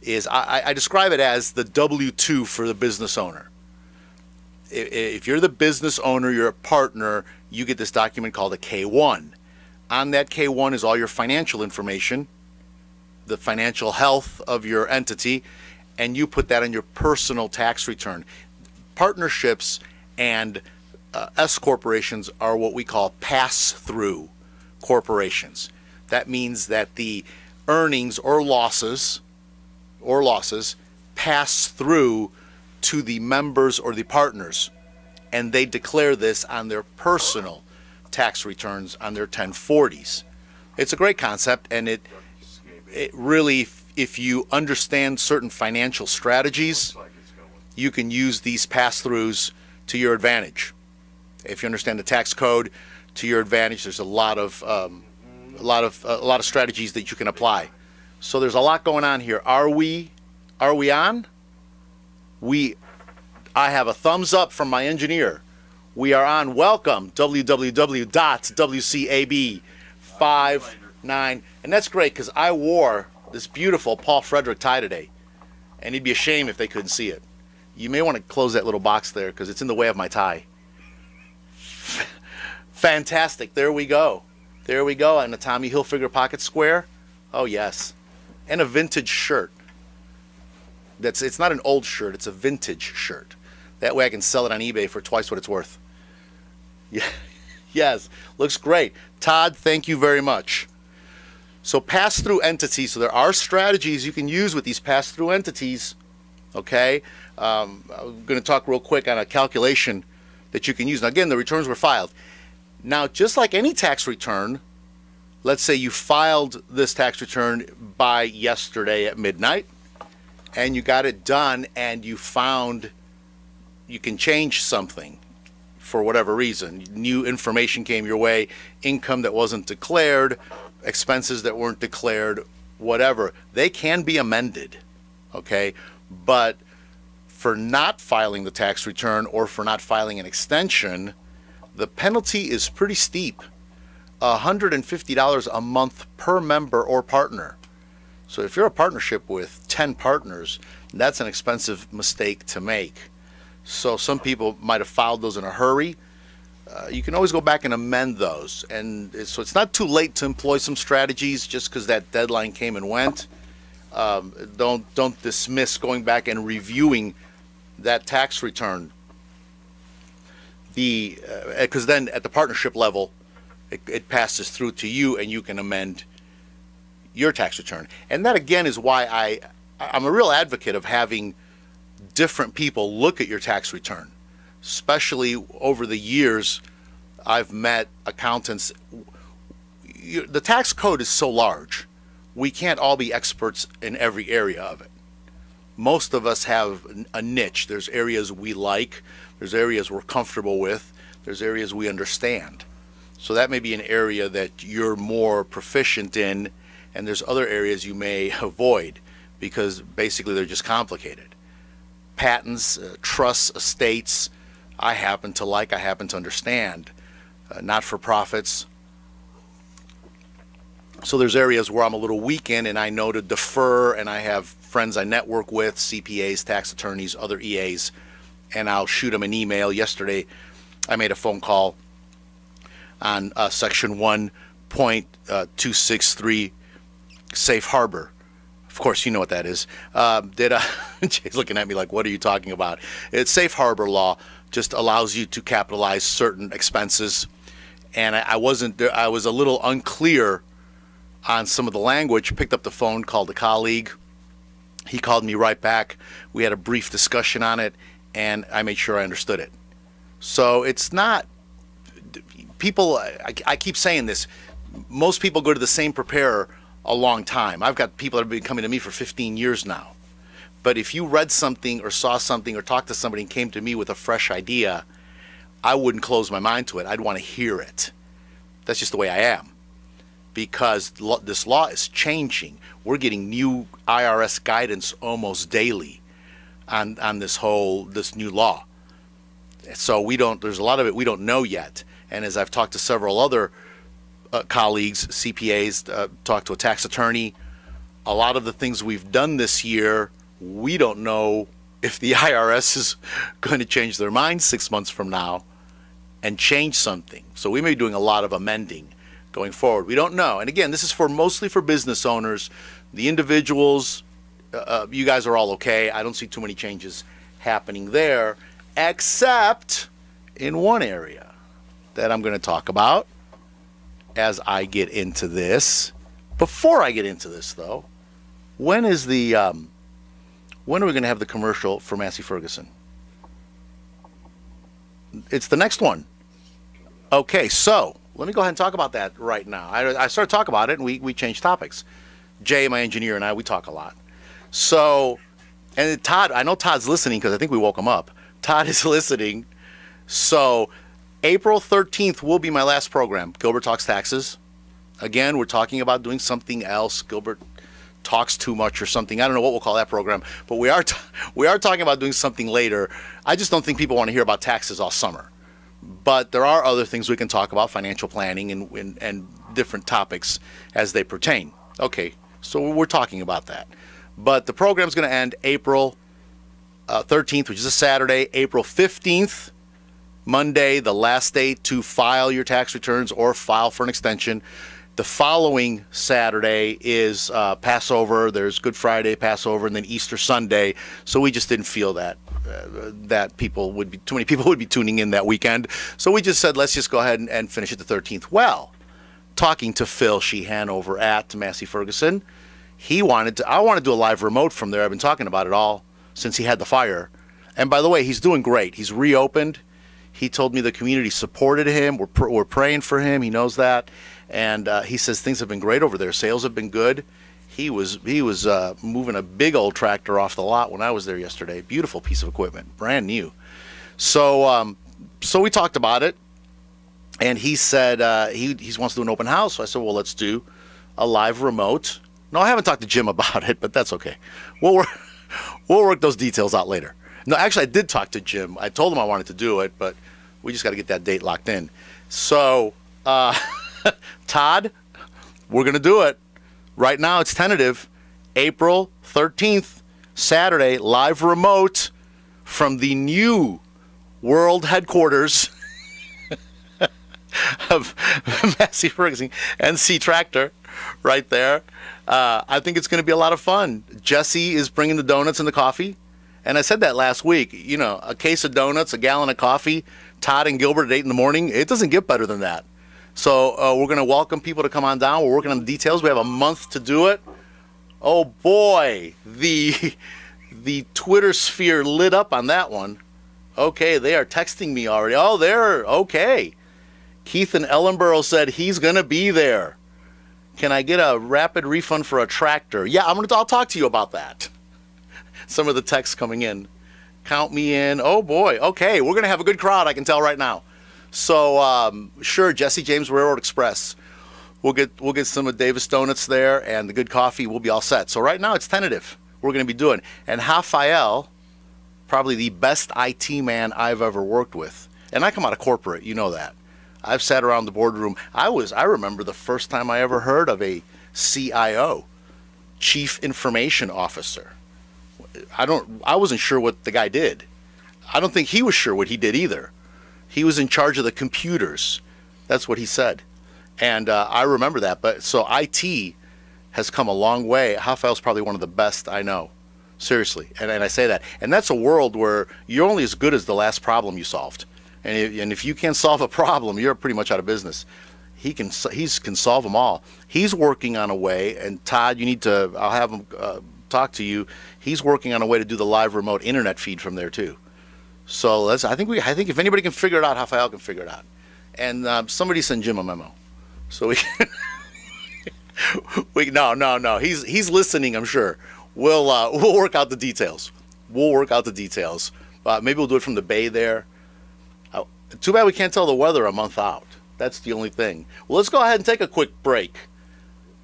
is I describe it as the W-2 for the business owner. If you're the business owner, you're a partner, you get this document called a K-1. On that K-1 is all your financial information, the financial health of your entity, and you put that on your personal tax return. Partnerships and S corporations are what we call pass-through corporations. That means that the earnings or losses pass through to the members or the partners, and they declare this on their personal tax returns on their 1040s. It's a great concept, and it really, if you understand certain financial strategies, you can use these pass-throughs to your advantage. If you understand the tax code to your advantage, there's a lot of strategies that you can apply. So there's a lot going on here. Are we on? I have a thumbs up from my engineer. We are on. Welcome, www.WCAB59. And that's great because I wore this beautiful Paul Frederick tie today. And it'd be a shame if they couldn't see it. You may want to close that little box there because it's in the way of my tie. Fantastic. There we go. There we go. And a Tommy Hilfiger pocket square. Oh, yes. And a vintage shirt. It's not an old shirt. It's a vintage shirt. That way I can sell it on eBay for twice what it's worth. Yeah. Yes. Looks great. Todd, thank you very much. So pass-through entities. So there are strategies you can use with these pass-through entities. Okay. I'm going to talk real quick on a calculation that you can use. Now, again, the returns were filed. Now, just like any tax return, let's say you filed this tax return by yesterday at midnight, and you got it done, and you found you can change something for whatever reason. New information came your way, income that wasn't declared, expenses that weren't declared, whatever. They can be amended, okay? But for not filing the tax return or for not filing an extension, the penalty is pretty steep. $150 a month per member or partner. So if you're a partnership with 10 partners, that's an expensive mistake to make. So some people might have filed those in a hurry. You can always go back and amend those. And so it's not too late to employ some strategies just because that deadline came and went. Don't dismiss going back and reviewing that tax return. Because then at the partnership level, it passes through to you and you can amend your tax return. And that again is why I'm a real advocate of having different people look at your tax return. Especially over the years, I've met accountants. The tax code is so large, we can't all be experts in every area of it. Most of us have a niche. There's areas we like, there's areas we're comfortable with, there's areas we understand. So that may be an area that you're more proficient in, and there's other areas you may avoid because basically they're just complicated. Patents, trusts, estates, I happen to like, I happen to understand. Not-for-profits. So there's areas where I'm a little weak in and I know to defer, and I have friends I network with, CPAs, tax attorneys, other EAs, and I'll shoot them an email. Yesterday I made a phone call on section 1.263 safe harbor. Of course, you know what that is. Jay's looking at me like, what are you talking about? It's safe harbor law. Just allows you to capitalize certain expenses. And I was a little unclear on some of the language. Picked up the phone, called a colleague. He called me right back. We had a brief discussion on it, and I made sure I understood it. So it's not, people, I keep saying this, most people go to the same preparer a long time. I've got people that have been coming to me for 15 years now. But if you read something or saw something or talked to somebody and came to me with a fresh idea, I wouldn't close my mind to it. I'd want to hear it. That's just the way I am. Because this law is changing. We're getting new IRS guidance almost daily on this new law. So there's a lot of it we don't know yet. And as I've talked to several other colleagues, CPAs, talked to a tax attorney, a lot of the things we've done this year, we don't know if the IRS is going to change their mind 6 months from now and change something. So we may be doing a lot of amending going forward. We don't know. And again, this is mostly for business owners. The individuals, you guys are all okay. I don't see too many changes happening there, except in one area that I'm going to talk about as I get into this. Before I get into this, though, when are we going to have the commercial for Massey Ferguson? It's the next one. Okay, so let me go ahead and talk about that right now. I started talking about it, and we changed topics. Jay, my engineer, and we talk a lot. So, and Todd, I know Todd's listening because I think we woke him up. Todd is listening. So, April 13th will be my last program, Gilbert Talks Taxes. Again, we're talking about doing something else. Gilbert talks too much or something. I don't know what we'll call that program, but we are talking about doing something later. I just don't think people want to hear about taxes all summer. But there are other things we can talk about, financial planning and different topics as they pertain. Okay, so we're talking about that. But the program's going to end April 13th, which is a Saturday. April 15th, Monday, the last day to file your tax returns or file for an extension. The following Saturday is Passover. There's Good Friday, Passover, and then Easter Sunday. So we just didn't feel that too many people would be tuning in that weekend. So we just said, let's just go ahead and finish it the 13th. Well, talking to Phil Sheehan over at Massey Ferguson, I wanted to do a live remote from there. I've been talking about it all since he had the fire. And by the way, he's doing great. He's reopened. He told me the community supported him. We're praying for him. He knows that. And he says things have been great over there. Sales have been good. He was moving a big old tractor off the lot when I was there yesterday. Beautiful piece of equipment, brand new. So we talked about it, and he said he wants to do an open house. So I said, well, let's do a live remote. No, I haven't talked to Jim about it, but that's okay. We'll work those details out later. No, actually, I did talk to Jim. I told him I wanted to do it, but we just got to get that date locked in. So, Todd, we're going to do it. Right now, it's tentative. April 13th, Saturday, live remote from the new world headquarters of Massey Ferguson, NC Tractor, right there. I think it's going to be a lot of fun. Jesse is bringing the donuts and the coffee. And I said that last week, you know, a case of donuts, a gallon of coffee, Todd and Gilbert at 8 in the morning. It doesn't get better than that. So we're going to welcome people to come on down. We're working on the details. We have a month to do it. Oh, boy. The Twitter sphere lit up on that one. Okay, they are texting me already. Oh, they're okay. Keith in Ellenboro said he's going to be there. Can I get a rapid refund for a tractor? Yeah, I'll talk to you about that. Some of the texts coming in. Count me in. Oh, boy. Okay, we're going to have a good crowd, I can tell right now. So, sure, Jesse James Railroad Express. We'll get some of Davis Donuts there and the good coffee. We'll be all set. So right now it's tentative. We're going to be doing. And Rafael, probably the best IT man I've ever worked with. And I come out of corporate, you know that. I've sat around the boardroom. I remember the first time I ever heard of a CIO, Chief Information Officer. I wasn't sure what the guy did. I don't think he was sure what he did either. He was in charge of the computers. That's what he said. And I remember that. But so IT has come a long way. Rafael's probably one of the best I know. Seriously. And I say that. And that's a world where you're only as good as the last problem you solved. And if you can't solve a problem, you're pretty much out of business. He can solve them all. He's working on a way, and Todd, I'll have him talk to you. He's working on a way to do the live remote internet feed from there too. So I think if anybody can figure it out, Rafael can figure it out. And somebody send Jim a memo, so we can. No. He's listening, I'm sure. We'll work out the details. Maybe we'll do it from the bay there. Too bad we can't tell the weather a month out. That's the only thing. Well, let's go ahead and take a quick break.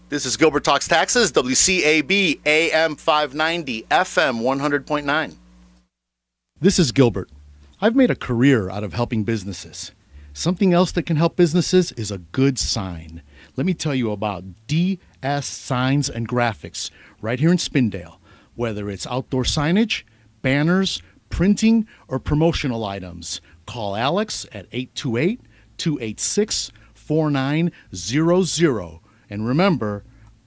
This is Gilbert Talks Taxes, WCAB AM 590, FM 100.9. This is Gilbert. I've made a career out of helping Something else that can help businesses is a good sign. Let me tell you about DSW badass signs and graphics right here in Spindale. Whether it's outdoor signage, banners, printing, or promotional items, call Alex at 828-286-4900. And remember,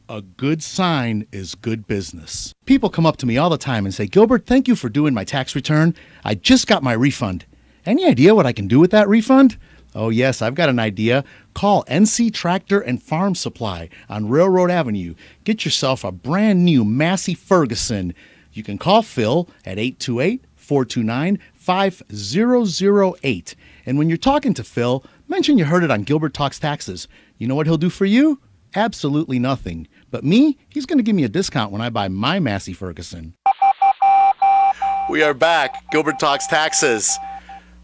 a good sign is good business. People come up to me all the time and say, Gilbert, thank you for doing my tax return. I just got my refund. Any idea what I can do with that refund? Oh, yes, I've got an idea. Call NC Tractor and Farm Supply on Railroad Avenue. Get yourself a brand new Massey Ferguson. You can call Phil at 828-429-5008. And when you're talking to Phil, mention you heard it on Gilbert Talks Taxes. You know what he'll do for you? Absolutely nothing. But me, he's going to give me a discount when I buy my Massey Ferguson. We are back. Gilbert Talks Taxes.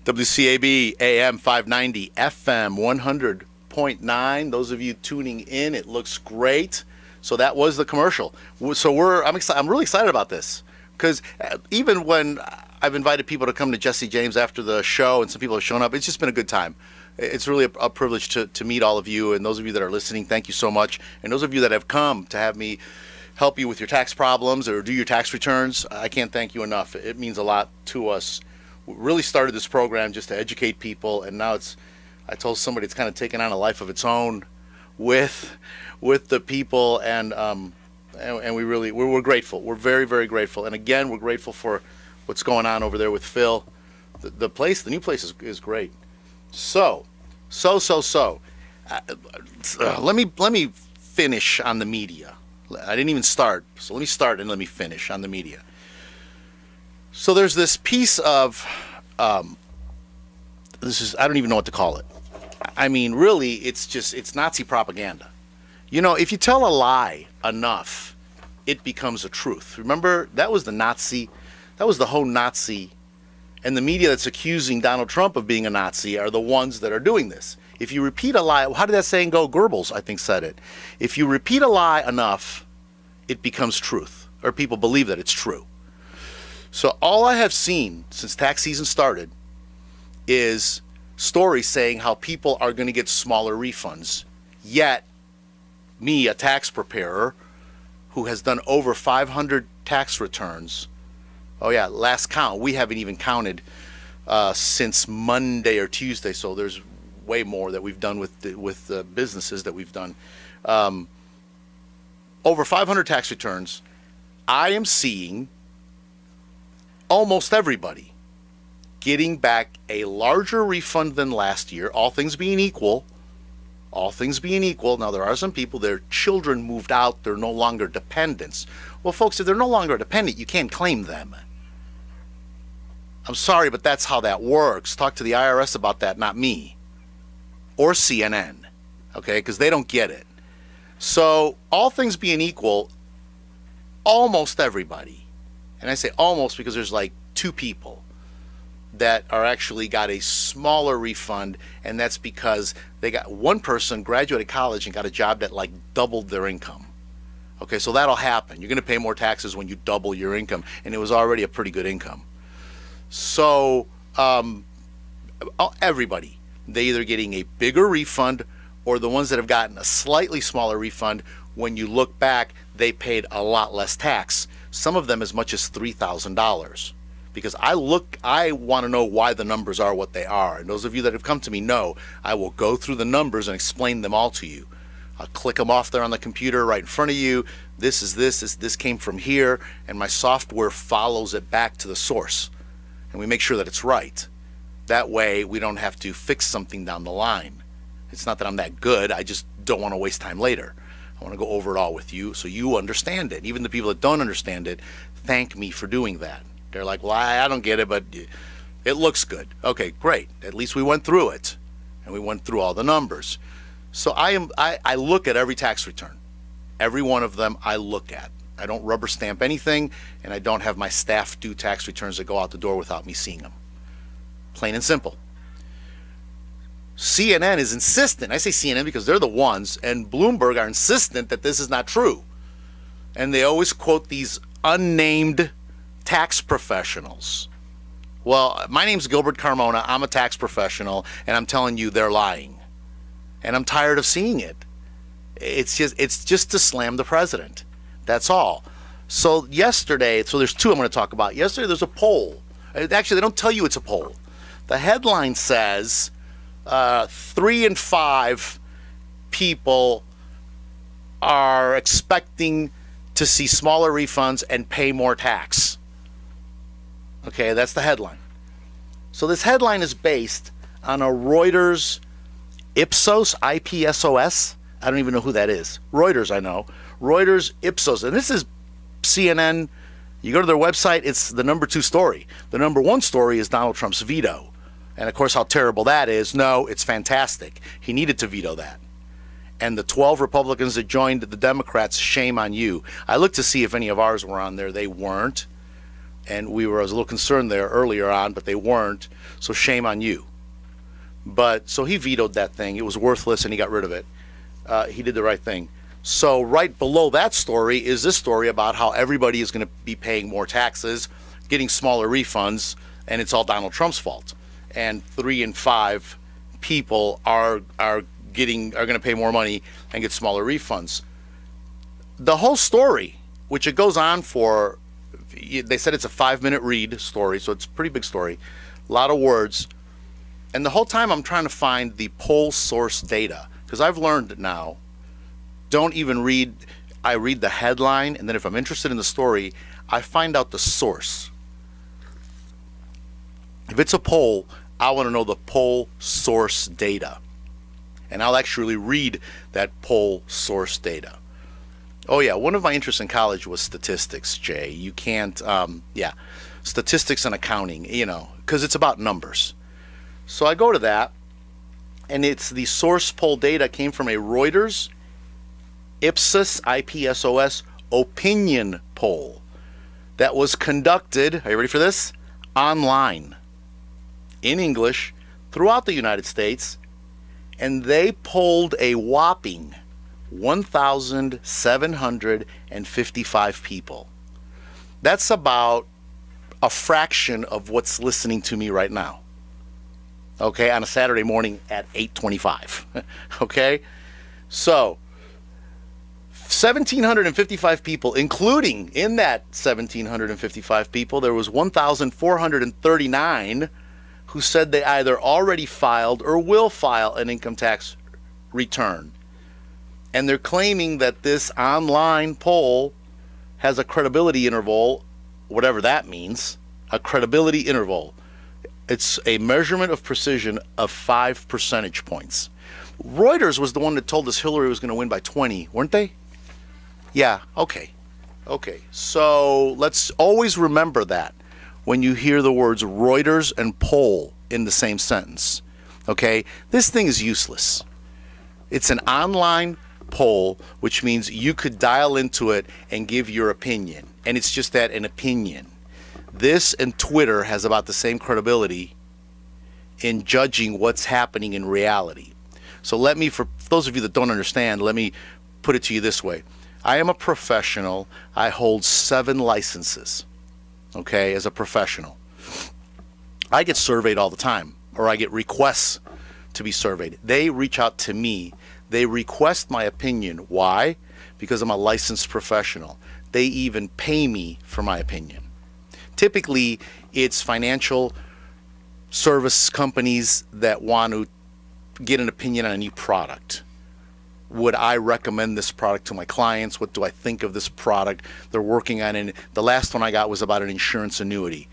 WCAB AM 590, FM 100.9. Those of you tuning in, it looks great. So that was the commercial. So I'm really excited about this, because even when I've invited people to come to Jesse James after the show and some people have shown up, it's just been a good time. It's really a privilege to meet all of you, and those of you that are listening, thank you so much. And those of you that have come to have me help you with your tax problems or do your tax returns, I can't thank you enough. It means a lot to us. We really started this program just to educate people, and now I told somebody it's kind of taken on a life of its own with the people, and we're grateful. We're very, very grateful. And again, we're grateful for what's going on over there with Phil. The new place is great. So, let me finish on the media. I didn't even start, so let me start and let me finish on the media. So there's this piece of, I don't even know what to call it. I mean, really, it's Nazi propaganda. You know, if you tell a lie enough, it becomes a truth. Remember, that was the whole Nazi. And the media that's accusing Donald Trump of being a Nazi are the ones that are doing this. If you repeat a lie, how did that saying go? Goebbels, I think, said it. If you repeat a lie enough, it becomes truth, or people believe that it's true. So all I have seen since tax season started is stories saying how people are going to get smaller refunds. Yet, me, a tax preparer, who has done over 500 tax returns, oh yeah, last count, we haven't even counted since Monday or Tuesday, so there's way more that we've done with the businesses that we've done. Over 500 tax returns. I am seeing almost everybody getting back a larger refund than last year, all things being equal. All things being equal. Now, there are some people, their children moved out, they're no longer dependents. Well, folks, if they're no longer a dependent, you can't claim them. I'm sorry, but that's how that works. Talk to the IRS about that, not me. Or CNN, okay? Because they don't get it. So, all things being equal, almost everybody, and I say almost because there's like 2 people that are actually got a smaller refund, and that's because they got one person graduated college and got a job that like doubled their income. Okay, so that'll happen. You're going to pay more taxes when you double your income, and it was already a pretty good income. So everybody, they're either getting a bigger refund, or the ones that have gotten a slightly smaller refund, when you look back, they paid a lot less tax. Some of them as much as $3,000. Because I want to know why the numbers are what they are. And those of you that have come to me know I will go through the numbers and explain them all to you. I'll click them off there on the computer right in front of you. This came from here, and my software follows it back to the source. And we make sure that it's right. That way we don't have to fix something down the line. It's not that I'm that good, I just don't want to waste time later. I want to go over it all with you so you understand it. Even the people that don't understand it, thank me for doing that. They're like, well, I don't get it, but it looks good. Okay, great. At least we went through it, and we went through all the numbers. So I look at every tax return. Every one of them I look at. I don't rubber stamp anything, and I don't have my staff do tax returns that go out the door without me seeing them. Plain and simple. CNN is insistent. I say CNN because they're the ones, and Bloomberg are insistent that this is not true. And they always quote these unnamed tax professionals. Well, my name's Gilbert Carmona. I'm a tax professional, and I'm telling you they're lying. And I'm tired of seeing it. It's just to slam the president. That's all. So yesterday, so there's two I'm going to talk about. Yesterday there's a poll. Actually, they don't tell you it's a poll. The headline says 3 in 5 people are expecting to see smaller refunds and pay more tax. Okay, that's the headline. So this headline is based on a Reuters Ipsos, IPSOS. I don't even know who that is. Reuters, I know. Reuters Ipsos. And this is CNN. You go to their website, it's the number 2 story. The number 1 story is Donald Trump's veto. And of course, how terrible that is. No, it's fantastic. He needed to veto that. And the 12 Republicans that joined the Democrats, shame on you. I looked to see if any of ours were on there. They weren't. And I was a little concerned there earlier on, but they weren't. So shame on you. But so he vetoed that thing. It was worthless, and he got rid of it. He did the right thing. So right below that story is this story about how everybody is going to be paying more taxes, getting smaller refunds, and it's all Donald Trump's fault. And 3 in 5 people are going to pay more money and get smaller refunds. The whole story, which it goes on for, they said it's a 5-minute read story, so it's a pretty big story, a lot of words. And the whole time I'm trying to find the poll source data, because I've learned now, don't even read, I read the headline, and then if I'm interested in the story, I find out the source. If it's a poll, I want to know the poll source data. And I'll actually read that poll source data. Oh yeah, one of my interests in college was statistics, Jay. You can't, statistics and accounting, because it's about numbers. So I go to that, and it's the source poll data came from a Reuters Ipsos, IPSOS, opinion poll that was conducted, are you ready for this? Online, in English, throughout the United States, and they polled a whopping 1,755 people. That's about a fraction of what's listening to me right now. Okay, on a Saturday morning at 8:25. Okay, so 1,755 people, including in that 1,755 people, there was 1,439 who said they either already filed or will file an income tax return. And they're claiming that this online poll has a credibility interval, whatever that means, a credibility interval. It's a measurement of precision of 5 percentage points. Reuters was the one that told us Hillary was going to win by 20, weren't they? Yeah, okay. So let's always remember that when you hear the words Reuters and poll in the same sentence. Okay? This thing is useless. It's an online poll, which means you could dial into it and give your opinion. And it's just that, an opinion. This and Twitter has about the same credibility in judging what's happening in reality. So for those of you that don't understand, let me put it to you this way. I am a professional. I hold 7 licenses, okay, as a professional. I get surveyed all the time, or I get requests to be surveyed. They reach out to me. They request my opinion. Why? Because I'm a licensed professional. They even pay me for my opinion. Typically, it's financial service companies that want to get an opinion on a new product. Would I recommend this product to my clients? What do I think of this product? They're working on it. The last one I got was about an insurance annuity.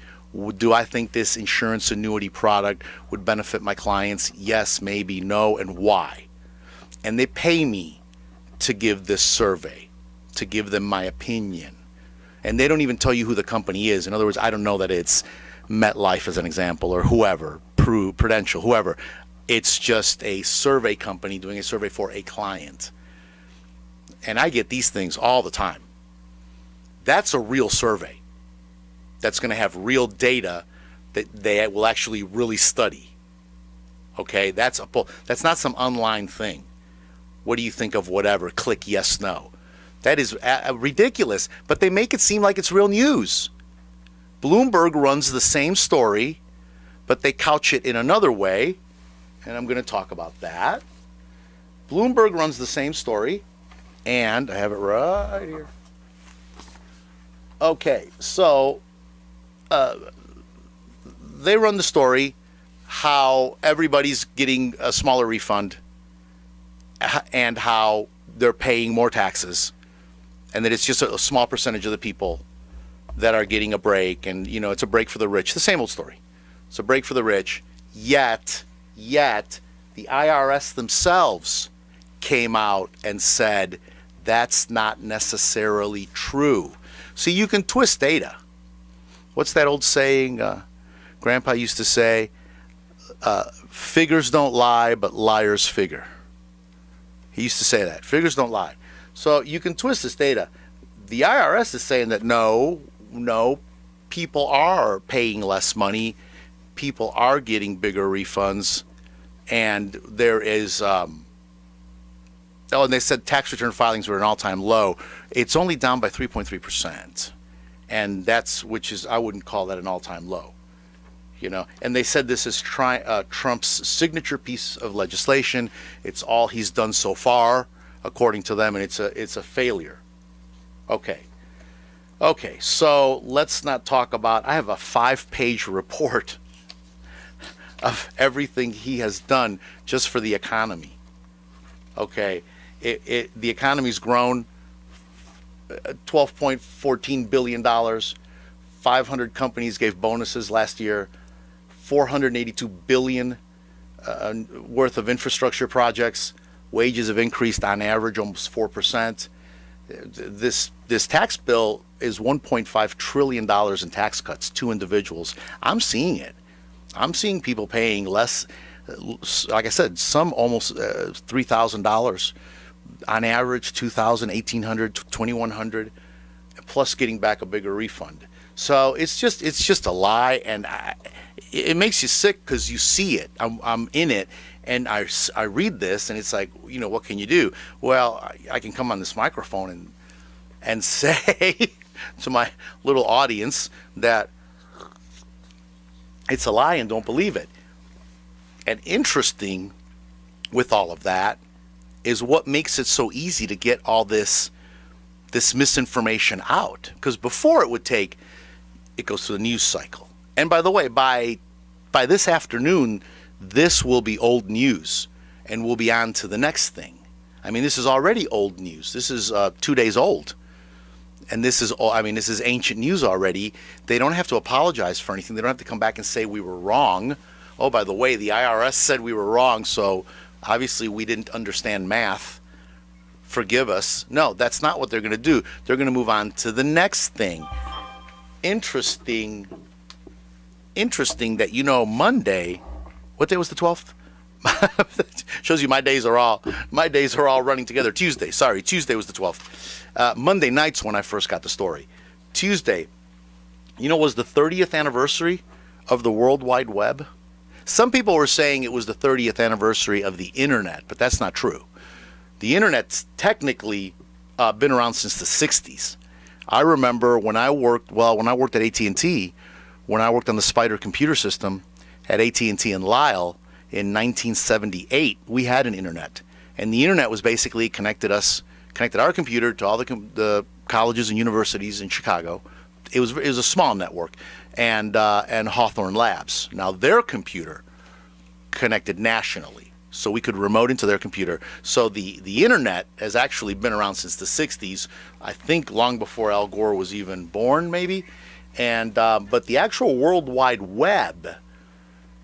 Do I think this insurance annuity product would benefit my clients? Yes, maybe, no, and why? And they pay me to give this survey, to give them my opinion. And they don't even tell you who the company is. In other words, I don't know that it's MetLife as an example, or whoever, Prudential, whoever. It's just a survey company doing a survey for a client. And I get these things all the time. That's a real survey. That's going to have real data that they will actually really study. Okay, that's not some online thing. What do you think of whatever? Click yes, no. That is ridiculous, but they make it seem like it's real news. Bloomberg runs the same story, but they couch it in another way, and I'm going to talk about that. Bloomberg runs the same story, And I have it right here. Okay, so they run the story how everybody's getting a smaller refund and how they're paying more taxes, and that it's just a small percentage of the people that are getting a break, and it's a break for the rich. The same old story. It's a break for the rich. Yet the IRS themselves came out and said that's not necessarily true. See, you can twist data. What's that old saying Grandpa used to say? Figures don't lie, but liars figure. He used to say that. Figures don't lie. So you can twist this data. The IRS is saying that no, people are paying less money. People are getting bigger refunds. And there is, and they said tax return filings were at an all-time low. It's only down by 3.3%. And I wouldn't call that an all-time low. And they said this is Trump's signature piece of legislation. It's all he's done so far, according to them, and it's a failure. Okay, so let's not talk about, I have a 5-page report of everything he has done just for the economy. Okay, the economy's grown $12.14 billion. 500 companies gave bonuses last year. $482 billion worth of infrastructure projects. Wages have increased on average almost 4%. This tax bill is $1.5 trillion in tax cuts to individuals. I'm seeing it. I'm seeing people paying less, like I said, some almost $3,000 on average, $2,000, $1,800, $2,100, plus getting back a bigger refund. So it's just a lie, and it makes you sick because you see it. I'm in it, and I read this, and it's like, what can you do? Well, I can come on this microphone and say to my little audience that it's a lie and don't believe it. And interesting with all of that is what makes it so easy to get all this misinformation out. Because before it goes through the news cycle. And by the way, by this afternoon, this will be old news, and we'll be on to the next thing. I mean, this is already old news. This is 2 days old. And this is ancient news already. They don't have to apologize for anything. They don't have to come back and say we were wrong. Oh, by the way, the IRS said we were wrong, so obviously we didn't understand math. Forgive us. No, that's not what they're going to do. They're going to move on to the next thing. Interesting that, Monday, what day was the 12th? Shows you my days are all running together. Tuesday was the 12th. Monday night's when I first got the story. Tuesday, was the 30th anniversary of the World Wide Web. Some people were saying it was the 30th anniversary of the internet, but that's not true. The internet's technically been around since the 60s. I remember when I worked at AT&T, when I worked on the Spider computer system at AT&T in Lisle in 1978, we had an internet. And the internet was basically connected our computer to all the colleges and universities in Chicago. It was a small network, and Hawthorne Labs. Now their computer connected nationally, so we could remote into their computer. So the internet has actually been around since the 60s, I think long before Al Gore was even born, maybe. And but the actual World Wide Web,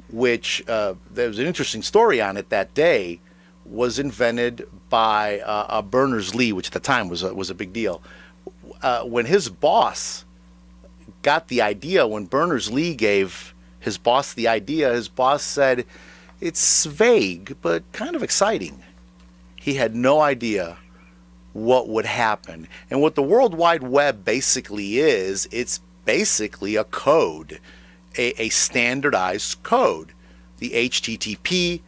which there was an interesting story on it that day, was invented by Berners-Lee, which at the time was a big deal. When his boss got the idea, when Berners-Lee gave his boss the idea, his boss said, "It's vague, but kind of exciting." He had no idea what would happen. And what the World Wide Web basically is, it's basically a code, a standardized code. The HTTP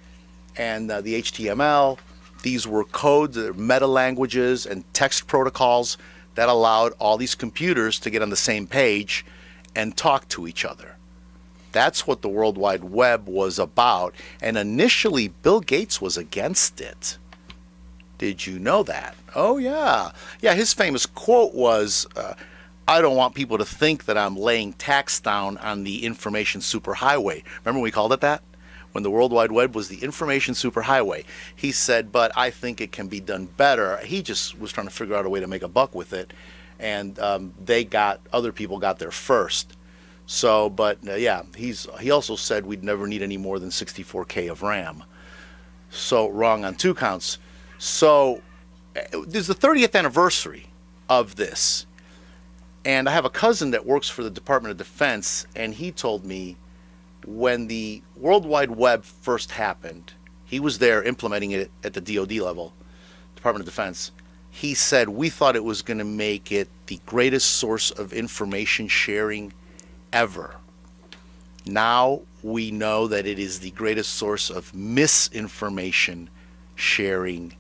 and the HTML, these were codes, meta languages and text protocols that allowed all these computers to get on the same page and talk to each other. That's what the World Wide Web was about. And initially, Bill Gates was against it. Did you know that? Oh, yeah. Yeah, his famous quote was, I don't want people to think that I'm laying tax down on the information superhighway. Remember we called it that? When the World Wide Web was the information superhighway. He said, but I think it can be done better. He just was trying to figure out a way to make a buck with it. And other people got there first. So, but yeah, he also said we'd never need any more than 64K of RAM. So wrong on 2 counts. So this is the 30th anniversary of this. And I have a cousin that works for the Department of Defense, and he told me when the World Wide Web first happened, he was there implementing it at the DoD level, Department of Defense. He said, we thought it was going to make it the greatest source of information sharing ever. Now we know that it is the greatest source of misinformation sharing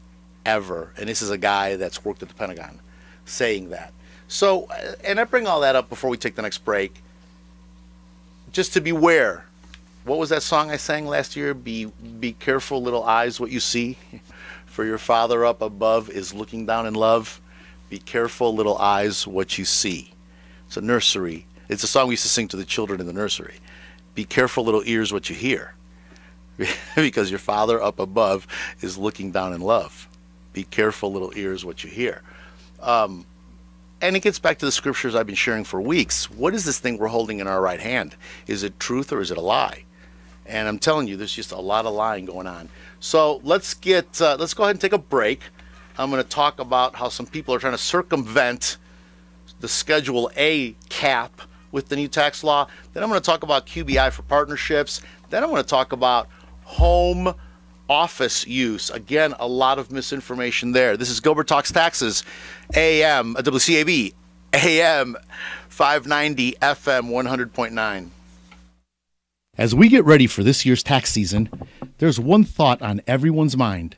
ever. And this is a guy that's worked at the Pentagon saying that. So, and I bring all that up before we take the next break, just to beware. What was that song I sang last year? Be careful, little eyes, what you see, for your Father up above is looking down in love. Be careful, little eyes, what you see. It's a nursery. It's a song we used to sing to the children in the nursery. Be careful, little ears, what you hear, because your Father up above is looking down in love. Be careful, little ears, what you hear. And it gets back to the scriptures I've been sharing for weeks. What is this thing we're holding in our right hand? Is it truth or is it a lie? And I'm telling you, there's just a lot of lying going on. So let's go ahead and take a break. I'm going to talk about how some people are trying to circumvent the Schedule A cap with the new tax law. Then I'm going to talk about QBI for partnerships. Then I'm going to talk about home office use. Again, a lot of misinformation there. This is Gilbert Talks Taxes, AM, WCAB, AM 590, FM 100.9. As we get ready for this year's tax season, there's one thought on everyone's mind.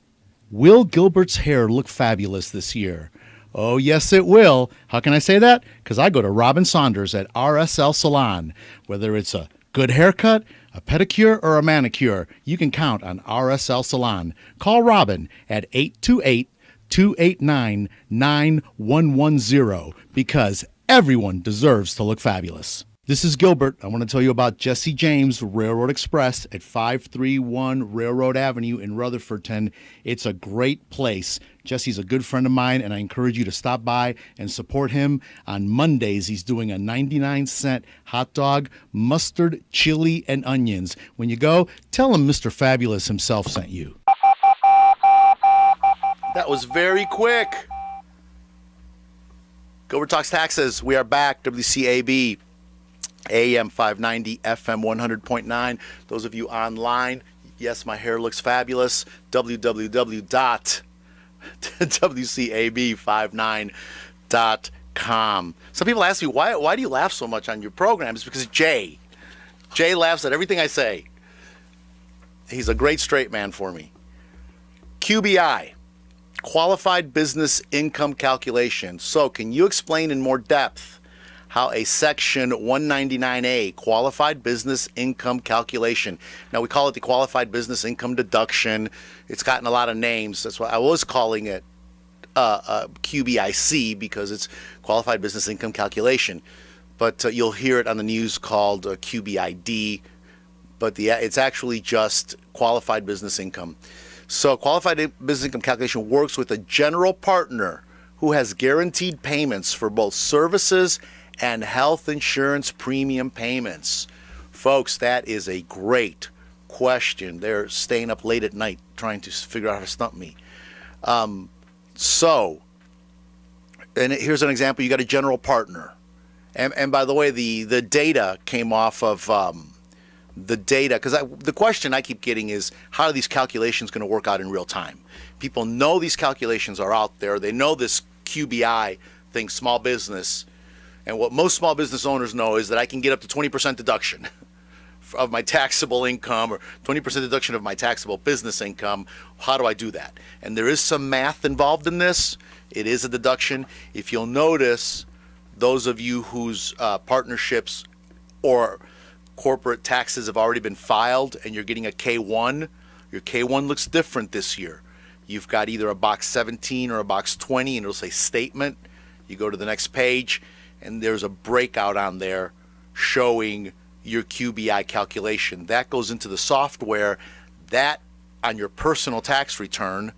Will Gilbert's hair look fabulous this year? Oh, yes, it will. How can I say that? Because I go to Robin Saunders at RSL Salon. Whether it's a good haircut, a pedicure, or a manicure, you can count on RSL Salon. Call Robin at 828-289-9110 because everyone deserves to look fabulous. This is Gilbert. I want to tell you about Jesse James Railroad Express at 531 Railroad Avenue in Rutherfordton. It's a great place. Jesse's a good friend of mine, and I encourage you to stop by and support him. On Mondays, he's doing a 99-cent hot dog, mustard, chili, and onions. When you go, tell him Mr. Fabulous himself sent you. That was very quick. Gilbert Talks Taxes. We are back. WCAB. AM 590, FM 100.9. Those of you online, yes, my hair looks fabulous. www.wcab59.com. Some people ask me, why do you laugh so much on your program? It's because Jay laughs at everything I say. He's a great straight man for me. QBI, Qualified Business Income Calculation. So can you explain in more depth how a Section 199A Qualified Business Income Calculation, now we call it the Qualified Business Income Deduction. It's gotten a lot of names. That's why I was calling it QBIC, because it's Qualified Business Income Calculation. But you'll hear it on the news called QBID, but it's actually just Qualified Business Income. So Qualified Business Income Calculation works with a general partner who has guaranteed payments for both services and health insurance premium payments. Folks, that is a great question. They're staying up late at night trying to figure out how to stump me. And here's an example. You got a general partner. And by the way, the data came off of the data, because the question I keep getting is, how are these calculations going to work out in real time? People know these calculations are out there. They know this QBI thing, small business. And what most small business owners know is that I can get up to 20% deduction of my taxable income, or 20% deduction of my taxable business income. How do I do that? And there is some math involved in this. It is a deduction. If you'll notice, those of you whose partnerships or corporate taxes have already been filed and you're getting a K1, your K1 looks different this year, You've got either a box 17 or a box 20, and it'll say statement. You go to the next page, and there's a breakout on there showing your QBI calculation. That goes into the software that on your personal tax return,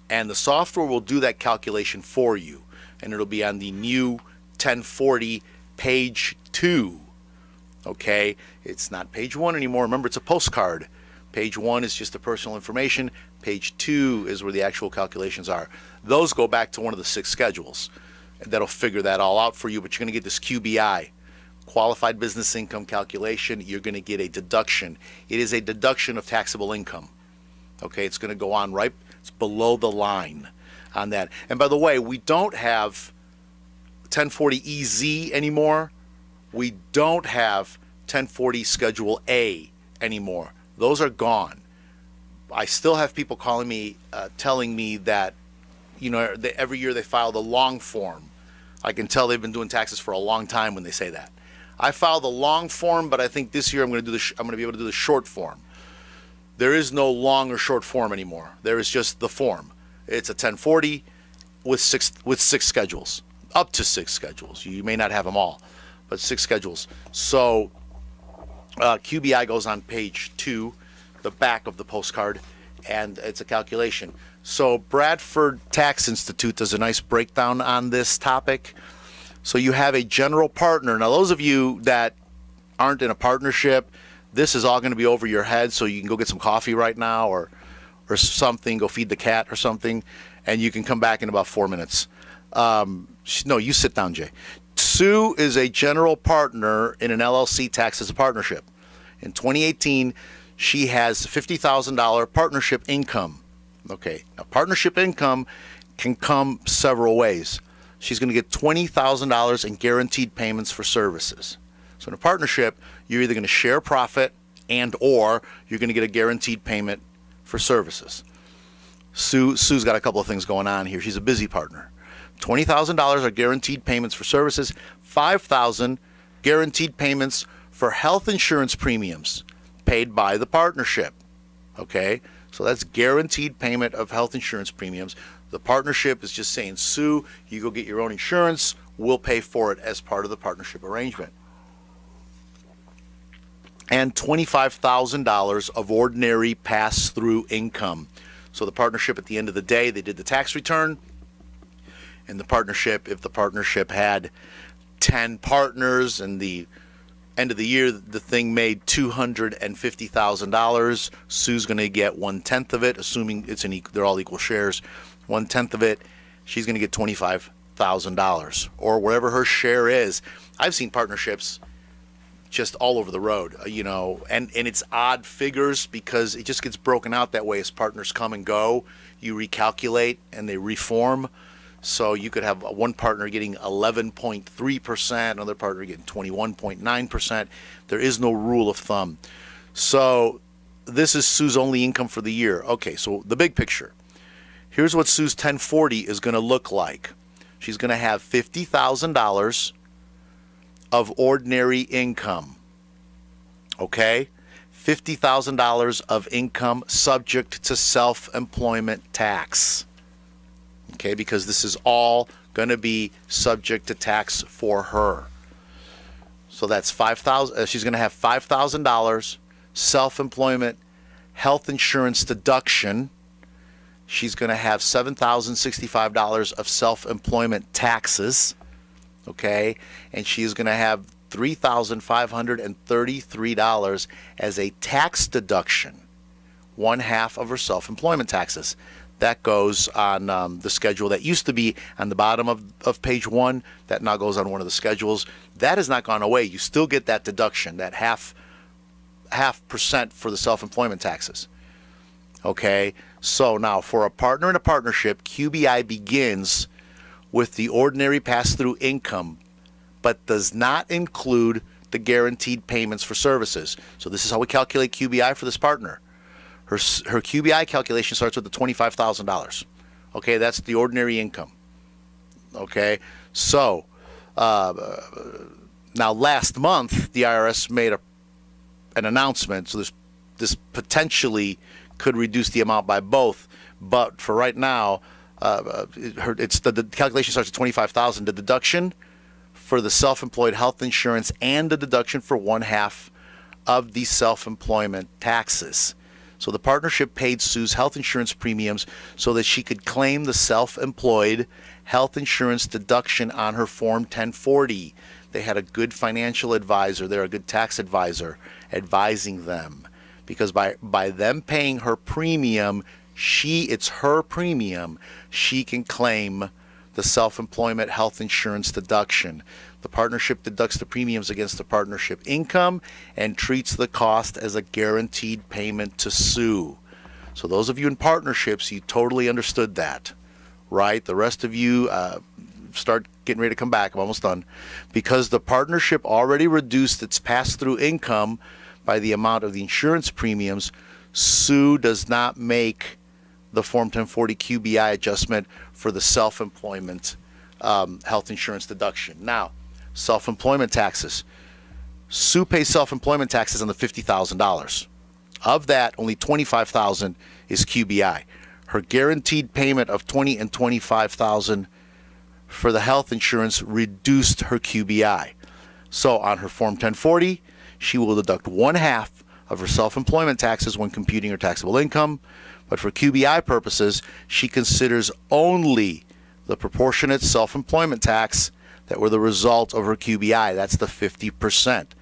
and the software will do that calculation for you. And it'll be on the new 1040 page 2. Okay? It's not page 1 anymore. Remember, it's a postcard. Page 1 is just the personal information. Page 2 is where the actual calculations are. Those go back to one of the 6 schedules. That'll figure that all out for you, but you're going to get this QBI, qualified business income calculation. You're going to get a deduction. It is a deduction of taxable income. Okay, it's going to go on right, it's below the line on that. And by the way, we don't have 1040 EZ anymore. We don't have 1040 Schedule A anymore. Those are gone. I still have people calling me, telling me that, every year they file the long form. I can tell they've been doing taxes for a long time when they say that. I filed the long form, but I think this year I'm going to be able to do the short form. There is no long or short form anymore. There is just the form. It's a 1040 with six schedules, up to 6 schedules. You may not have them all, but 6 schedules. So QBI goes on page 2, the back of the postcard, and it's a calculation. So Bradford Tax Institute does a nice breakdown on this topic. So you have a general partner. Now, those of you that aren't in a partnership, this is all going to be over your head, so you can go get some coffee right now or something, go feed the cat or something, and you can come back in about 4 minutes. No, you sit down, Jay. Sue is a general partner in an LLC taxed as a partnership. In 2018, she has $50,000 partnership income. Okay, now partnership income can come several ways. She's going to get $20,000 in guaranteed payments for services. So in a partnership, you're either going to share profit or you're going to get a guaranteed payment for services. Sue's got a couple of things going on here. She's a busy partner. $20,000 are guaranteed payments for services. $5,000 guaranteed payments for health insurance premiums paid by the partnership. Okay, so that's guaranteed payment of health insurance premiums. The partnership is just saying, Sue, you go get your own insurance. We'll pay for it as part of the partnership arrangement. And $25,000 of ordinary pass-through income. So the partnership, at the end of the day, they did the tax return. And the partnership, if the partnership had 10 partners and the end of the year, the thing made $250,000. Sue's going to get 1/10 of it, assuming they're all equal shares. 1/10 of it, she's going to get $25,000 or whatever her share is. I've seen partnerships just all over the road, and it's odd figures because it just gets broken out that way as partners come and go. You recalculate and they reform. So you could have one partner getting 11.3%, another partner getting 21.9%. There is no rule of thumb. So this is Sue's only income for the year. Okay, so the big picture. Here's what Sue's 1040 is going to look like. She's going to have $50,000 of ordinary income. Okay? $50,000 of income subject to self-employment tax. Okay, because this is all going to be subject to tax for her. So that's $5,000. She's going to have $5,000 self-employment health insurance deduction. She's going to have $7,065 of self-employment taxes. Okay, and she's going to have $3,533 as a tax deduction, 1/2 of her self-employment taxes. That goes on the schedule that used to be on the bottom of page 1. That now goes on one of the schedules. That has not gone away. You still get that deduction, that half percent for the self-employment taxes. Okay, so now for a partner in a partnership, QBI begins with the ordinary pass-through income, but does not include the guaranteed payments for services. So this is how we calculate QBI for this partner. Her QBI calculation starts with the $25,000. Okay, that's the ordinary income. Okay, so now last month the IRS made an announcement. So this potentially could reduce the amount by both, But for right now, it's the calculation starts at $25,000. The deduction for the self-employed health insurance and the deduction for 1/2 of the self-employment taxes. So the partnership paid Sue's health insurance premiums so that she could claim the self-employed health insurance deduction on her Form 1040. They had a good financial advisor. They're a good tax advisor advising them, because by them paying her premium, it's her premium, she can claim the self-employment health insurance deduction. The partnership deducts the premiums against the partnership income and treats the cost as a guaranteed payment to Sue. So those of you in partnerships, you totally understood that, right? The rest of you start getting ready to come back. I'm almost done. Because the partnership already reduced its pass-through income by the amount of the insurance premiums, Sue does not make the Form 1040 QBI adjustment for the self-employment health insurance deduction. Now, self-employment taxes. Sue pays self-employment taxes on the $50,000. Of that, only $25,000 is QBI. Her guaranteed payment of $20,000 and $25,000 for the health insurance reduced her QBI. So on her Form 1040, she will deduct 1/2 of her self-employment taxes when computing her taxable income. But for QBI purposes, she considers only the proportionate self-employment tax that were the result of her QBI. That's the 50%.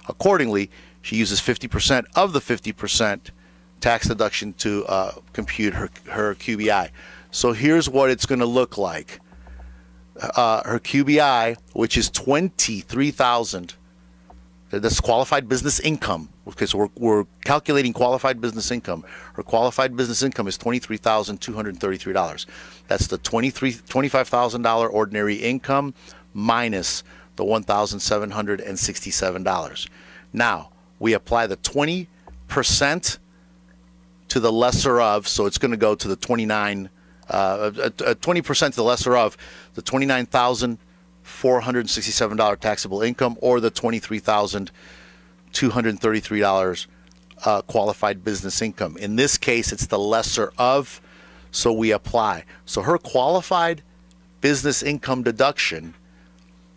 Accordingly, she uses 50% of the 50% tax deduction to compute her QBI. So here's what it's going to look like. Her QBI, which is $23,000, that's qualified business income. Okay, so we're calculating qualified business income. Her qualified business income is $23,233. That's the $25,000 ordinary income minus the $1,767. Now, we apply the 20% to the lesser of, so it's going to go to the 20% to the lesser of the $29,467 taxable income, or the $23,233 qualified business income. In this case, it's the lesser of, so we apply. So her qualified business income deduction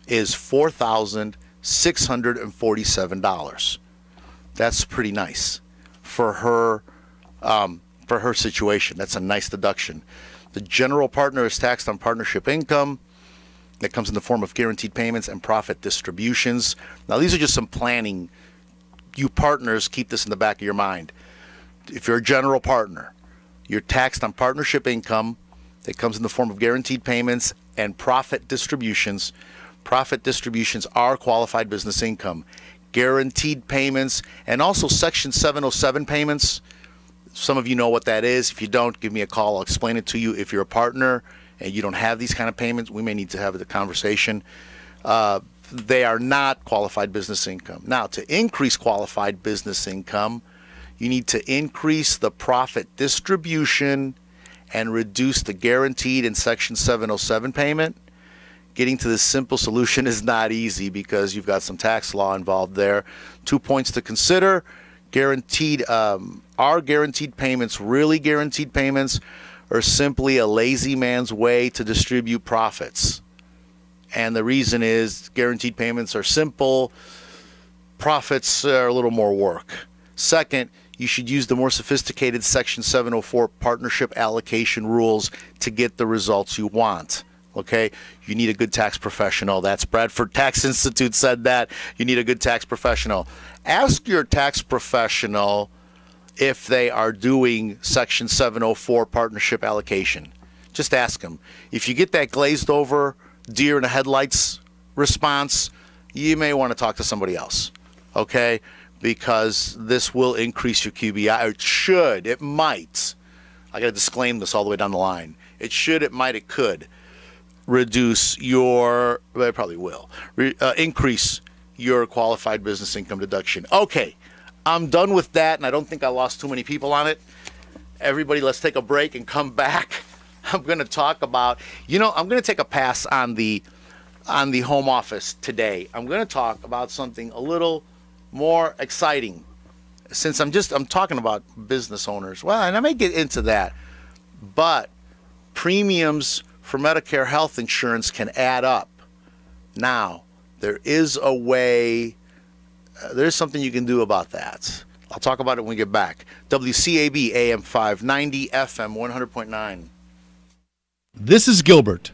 is $4,647. That's pretty nice for her situation. That's a nice deduction. The general partner is taxed on partnership income that comes in the form of guaranteed payments and profit distributions. Now, these are just some planning. You partners, keep this in the back of your mind. If you're a general partner, you're taxed on partnership income that comes in the form of guaranteed payments and profit distributions. Profit distributions are qualified business income. Guaranteed payments and also Section 707 payments. Some of you know what that is. If you don't, give me a call. I'll explain it to you. If you're a partner and you don't have these kind of payments, we may need to have the conversation. They are not qualified business income. Now, to increase qualified business income, you need to increase the profit distribution and reduce the guaranteed in Section 707 payment. Getting to this simple solution is not easy because you've got some tax law involved there. 2 points to consider. Guaranteed, are guaranteed payments really guaranteed payments, or simply a lazy man's way to distribute profits? And the reason is guaranteed payments are simple, profits are a little more work. Second, you should use the more sophisticated Section 704 partnership allocation rules to get the results you want. Okay, you need a good tax professional. That's Bradford Tax Institute said that. You need a good tax professional. Ask your tax professional if they are doing Section 704 partnership allocation. Just ask them. If you get that glazed over deer in the headlights response, you may want to talk to somebody else. Okay, because this will increase your QBI. It should. It might. I got to disclaim this all the way down the line. It should. It might. It could reduce your, well, it probably will, increase your qualified business income deduction. Okay, I'm done with that, and I don't think I lost too many people on it. Everybody, let's take a break and come back. I'm going to talk about, I'm going to take a pass on the home office today. I'm going to talk about something a little more exciting, since I'm talking about business owners. Well, and I may get into that. but premiums for Medicare health insurance can add up. Now, there is a way, there's something you can do about that. I'll talk about it when we get back. WCAB AM 590, FM 100.9. This is Gilbert.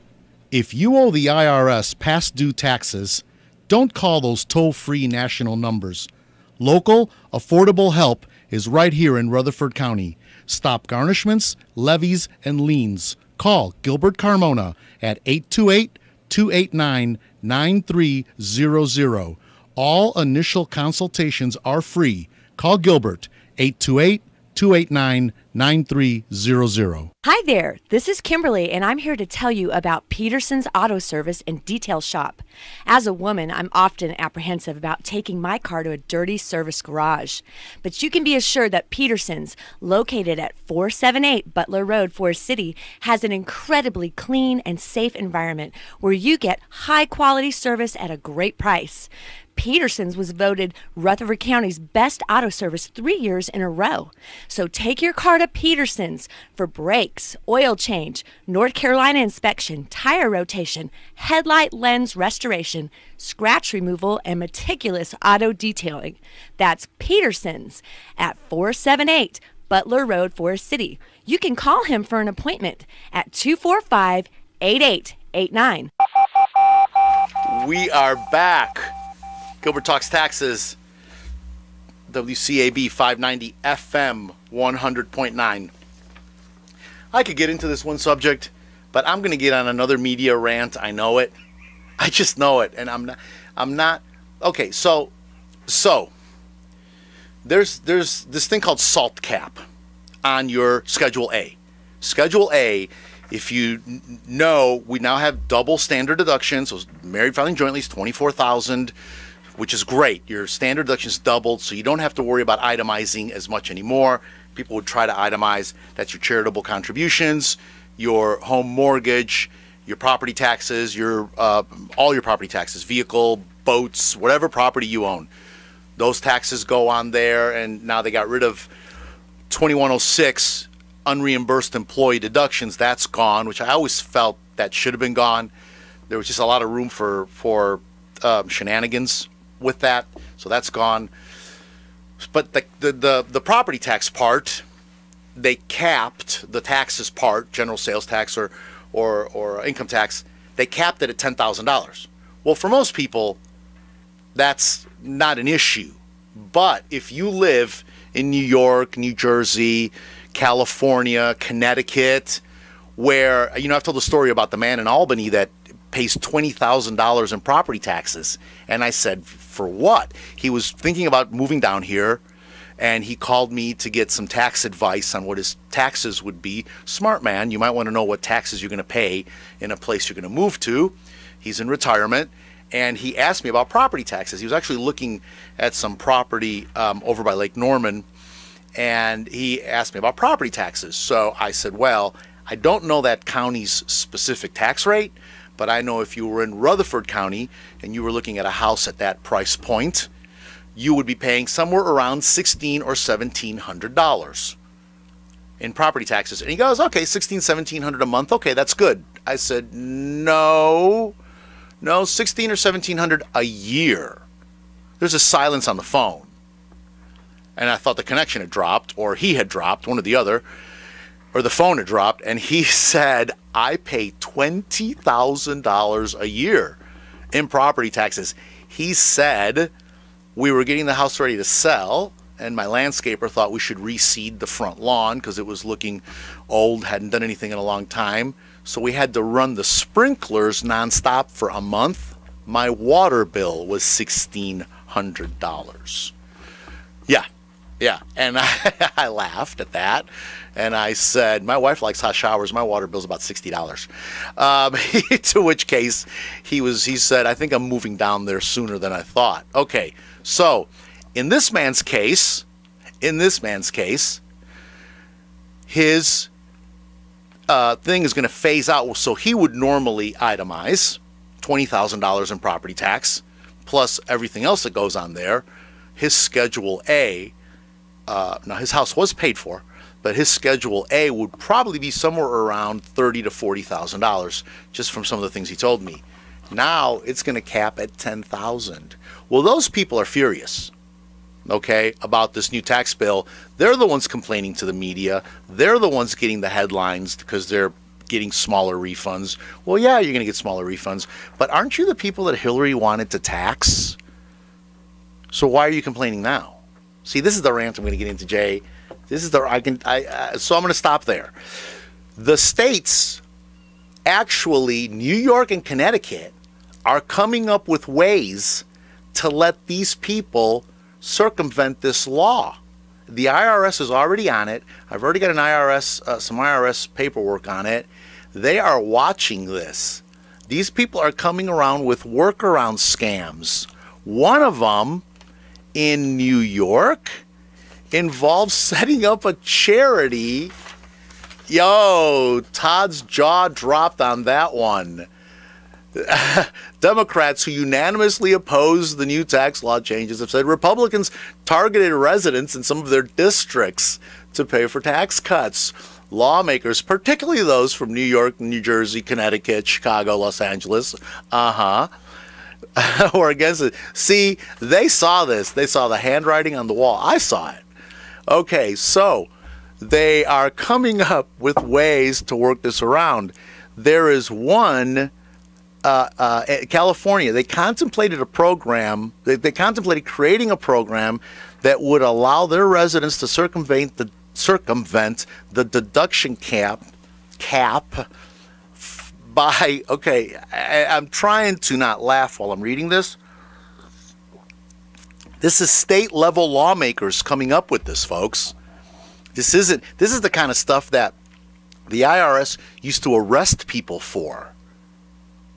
If you owe the IRS past due taxes, don't call those toll-free national numbers. Local, affordable help is right here in Rutherford County. Stop garnishments, levies, and liens. Call Gilbert Carmona at 828-289-9300. All initial consultations are free. Call Gilbert, 828-289-9300. Hi there, this is Kimberly, and I'm here to tell you about Peterson's Auto Service and Detail Shop. As a woman, I'm often apprehensive about taking my car to a dirty service garage. But you can be assured that Peterson's, located at 478 Butler Road, Forest City, has an incredibly clean and safe environment where you get high-quality service at a great price. Peterson's was voted Rutherford County's best auto service 3 years in a row. So take your car to Peterson's for brakes, oil change, North Carolina inspection, tire rotation, headlight lens restoration, scratch removal, and meticulous auto detailing. That's Peterson's at 478 Butler Road, Forest City. You can call him for an appointment at 245-8889. We are back. Gilbert Talks Taxes, WCAB 590 FM 100.9. I could get into this one subject, but I'm going to get on another media rant. I know it. I just know it, and I'm not. Okay, so there's this thing called SALT cap on your Schedule A. Schedule A, if you know, we now have double standard deductions. So married filing jointly is $24,000. Which is great. Your standard deduction is doubled, so you don't have to worry about itemizing as much anymore. People would try to itemize. That's your charitable contributions, your home mortgage, your property taxes, your all your property taxes, vehicle, boats, whatever property you own. Those taxes go on there, and now they got rid of 2106 unreimbursed employee deductions. That's gone, which I always felt that should have been gone. There was just a lot of room for shenanigans with that, so that's gone. But the property tax part, they capped the taxes part, general sales tax or income tax, they capped it at $10,000. Well, for most people, that's not an issue. But if you live in New York, New Jersey, California, Connecticut, where, I've told the story about the man in Albany that pays $20,000 in property taxes. And I said, for what? He was thinking about moving down here, and he called me to get some tax advice on what his taxes would be. Smart man, you might want to know what taxes you're going to pay in a place you're going to move to. He's in retirement, and he asked me about property taxes. He was actually looking at some property over by Lake Norman, and he asked me about property taxes. So I said, well, I don't know that county's specific tax rate, but I know if you were in Rutherford County and you were looking at a house at that price point, you would be paying somewhere around $1,600 or $1,700 in property taxes. And he goes, okay, $1,600, $1,700 a month. Okay, that's good. I said, no, $1,600 or $1,700 a year. There's a silence on the phone. And I thought the connection had dropped, or he had dropped, one or the other, or the phone had dropped, and he said, I pay $20,000 a year in property taxes. He said we were getting the house ready to sell, and my landscaper thought we should reseed the front lawn because it was looking old, hadn't done anything in a long time. So we had to run the sprinklers nonstop for a month. My water bill was $1,600. Yeah, and I laughed at that, and I said, my wife likes hot showers, my water bill's about $60. To which case, he said, I think I'm moving down there sooner than I thought. Okay, so in this man's case, his thing is going to phase out, so he would normally itemize $20,000 in property tax, plus everything else that goes on there. His Schedule A, now his house was paid for, but his Schedule A would probably be somewhere around $30,000 to $40,000, just from some of the things he told me. Now it's going to cap at $10,000. Well, those people are furious, okay, about this new tax bill. They're the ones complaining to the media. They're the ones getting the headlines because they're getting smaller refunds. Well, yeah, you're going to get smaller refunds, but aren't you the people that Hillary wanted to tax? So why are you complaining now? See, this is the rant I'm going to get into, Jay. This is so I'm going to stop there. The states, actually, New York and Connecticut, are coming up with ways to let these people circumvent this law. The IRS is already on it. I've already got some IRS paperwork on it. They are watching this. These people are coming around with workaround scams. One of them in New York involves setting up a charity. Yo, Todd's jaw dropped on that one. Democrats who unanimously oppose the new tax law changes have said Republicans targeted residents in some of their districts to pay for tax cuts. Lawmakers, particularly those from New York, New Jersey, Connecticut, Chicago, Los Angeles, were against it. See, they saw this. They saw the handwriting on the wall. I saw it. Okay, so they are coming up with ways to work this around. There is one, California, they contemplated a program, they contemplated creating a program that would allow their residents to circumvent the deduction cap by, okay, I'm trying to not laugh while I'm reading this. This is state level lawmakers coming up with this, folks. This is the kind of stuff that the IRS used to arrest people for.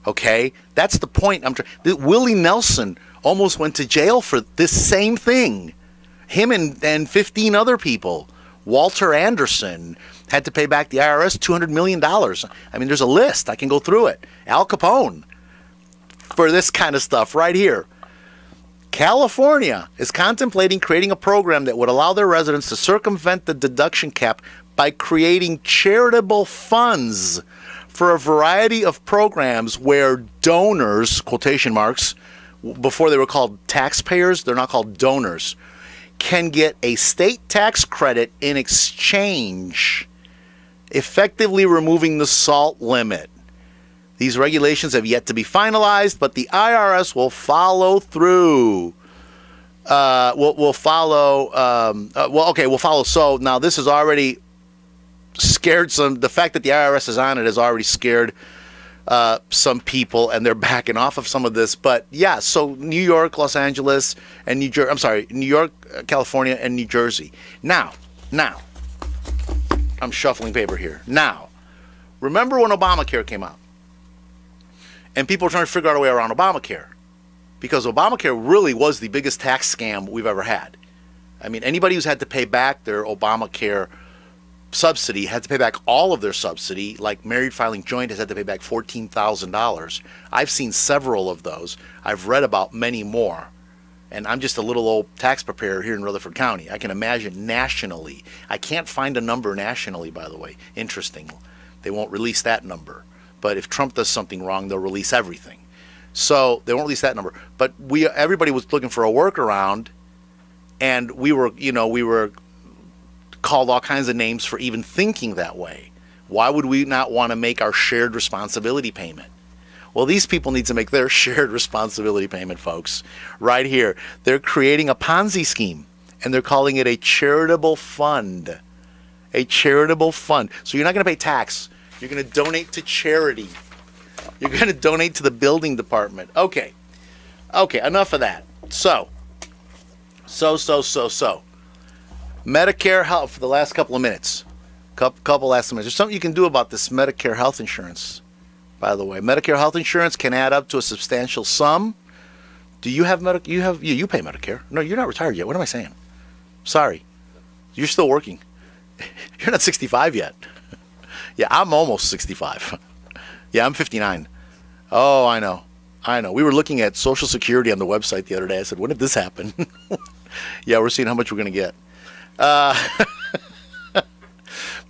Okay? That's the point. Willie Nelson almost went to jail for this same thing. Him and 15 other people. Walter Anderson had to pay back the IRS $200 million. I mean, there's a list. I can go through it. Al Capone for this kind of stuff right here. California is contemplating creating a program that would allow their residents to circumvent the deduction cap by creating charitable funds for a variety of programs where donors, quotation marks, before they were called taxpayers, they're now called donors, can get a state tax credit in exchange, effectively removing the SALT limit. These regulations have yet to be finalized, but the IRS will follow through. Will follow. So now this has already scared some. The fact that the IRS is on it has already scared some people, and they're backing off of some of this. But yeah, so New York, Los Angeles, and New York, California, and New Jersey. Now, I'm shuffling paper here. Now, remember when Obamacare came out? And people are trying to figure out a way around Obamacare, because Obamacare really was the biggest tax scam we've ever had. I mean, anybody who's had to pay back their Obamacare subsidy had to pay back all of their subsidy. Like Married Filing Joint has had to pay back $14,000. I've seen several of those. I've read about many more. And I'm just a little old tax preparer here in Rutherford County. I can imagine nationally. I can't find a number nationally, by the way. Interesting. They won't release that number. But if Trump does something wrong, they'll release everything. So they won't release that number. But everybody was looking for a workaround, and we were called all kinds of names for even thinking that way. Why would we not want to make our shared responsibility payment? Well, these people need to make their shared responsibility payment, folks, right here. They're creating a Ponzi scheme, and they're calling it a charitable fund. A charitable fund. So you're not going to pay tax. You're going to donate to charity. You're going to donate to the building department. Okay, enough of that. So. Medicare health for the last couple of minutes. Couple last minutes. There's something you can do about this Medicare health insurance, by the way. Medicare health insurance can add up to a substantial sum. Do you have Medicare? You pay Medicare. No, you're not retired yet. What am I saying? Sorry. You're still working. You're not 65 yet. Yeah, I'm almost 65. Yeah, I'm 59. Oh, I know. We were looking at Social Security on the website the other day. I said, when did this happen? Yeah, we're seeing how much we're going to get.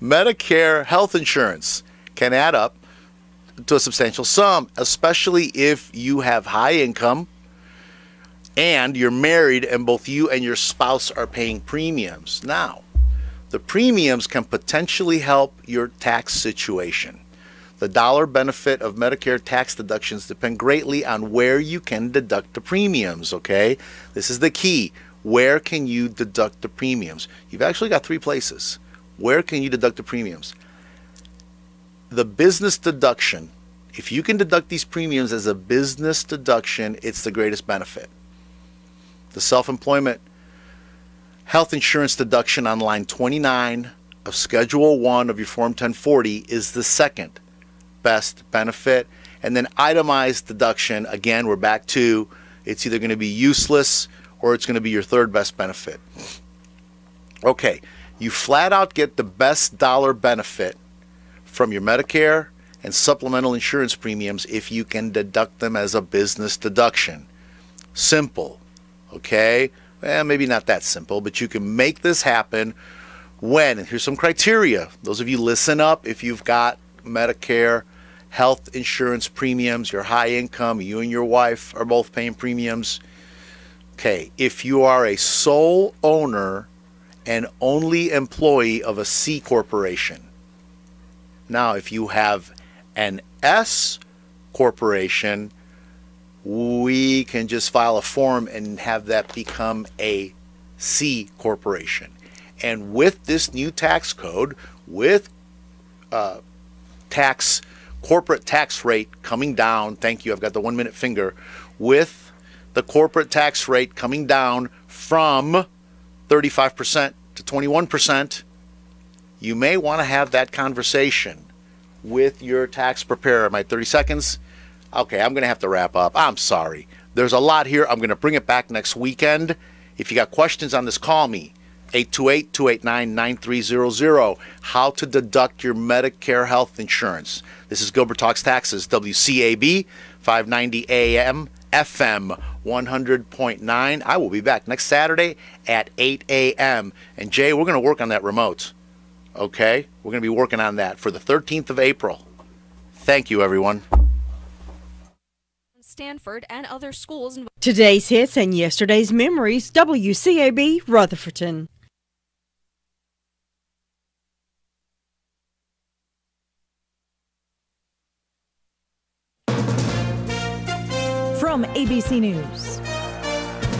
Medicare health insurance can add up to a substantial sum, especially if you have high income and you're married and both you and your spouse are paying premiums. Now, the premiums can potentially help your tax situation. The dollar benefit of Medicare tax deductions depend greatly on where you can deduct the premiums, okay? This is the key. Where can you deduct the premiums? You've actually got three places. Where can you deduct the premiums? The business deduction. If you can deduct these premiums as a business deduction, it's the greatest benefit. The self-employment health insurance deduction on line 29 of Schedule 1 of your Form 1040 is the second best benefit. And then itemized deduction, again, we're back to it's either going to be useless or it's going to be your third best benefit. Okay, you flat out get the best dollar benefit from your Medicare and supplemental insurance premiums if you can deduct them as a business deduction. Simple, okay? Well, maybe not that simple, but you can make this happen when, and here's some criteria. Those of you listen up, if you've got Medicare health insurance premiums, you're high income, you and your wife are both paying premiums. Okay, if you are a sole owner and only employee of a C corporation. Now, if you have an S corporation, we can just file a form and have that become a C corporation. And with this new tax code, with corporate tax rate coming down, thank you, I've got the 1 minute finger, with the corporate tax rate coming down from 35% to 21%, you may want to have that conversation with your tax preparer. My 30 seconds? Okay, I'm going to have to wrap up. I'm sorry. There's a lot here. I'm going to bring it back next weekend. If you got questions on this, call me. 828-289-9300. How to deduct your Medicare health insurance. This is Gilbert Talks Taxes, WCAB 590 AM FM 100.9. I will be back next Saturday at 8 a.m. And Jay, we're going to work on that remote. Okay? We're going to be working on that for the 13th of April. Thank you, everyone. Stanford and other schools. Today's hits and yesterday's memories, WCAB Rutherfordton. From ABC News,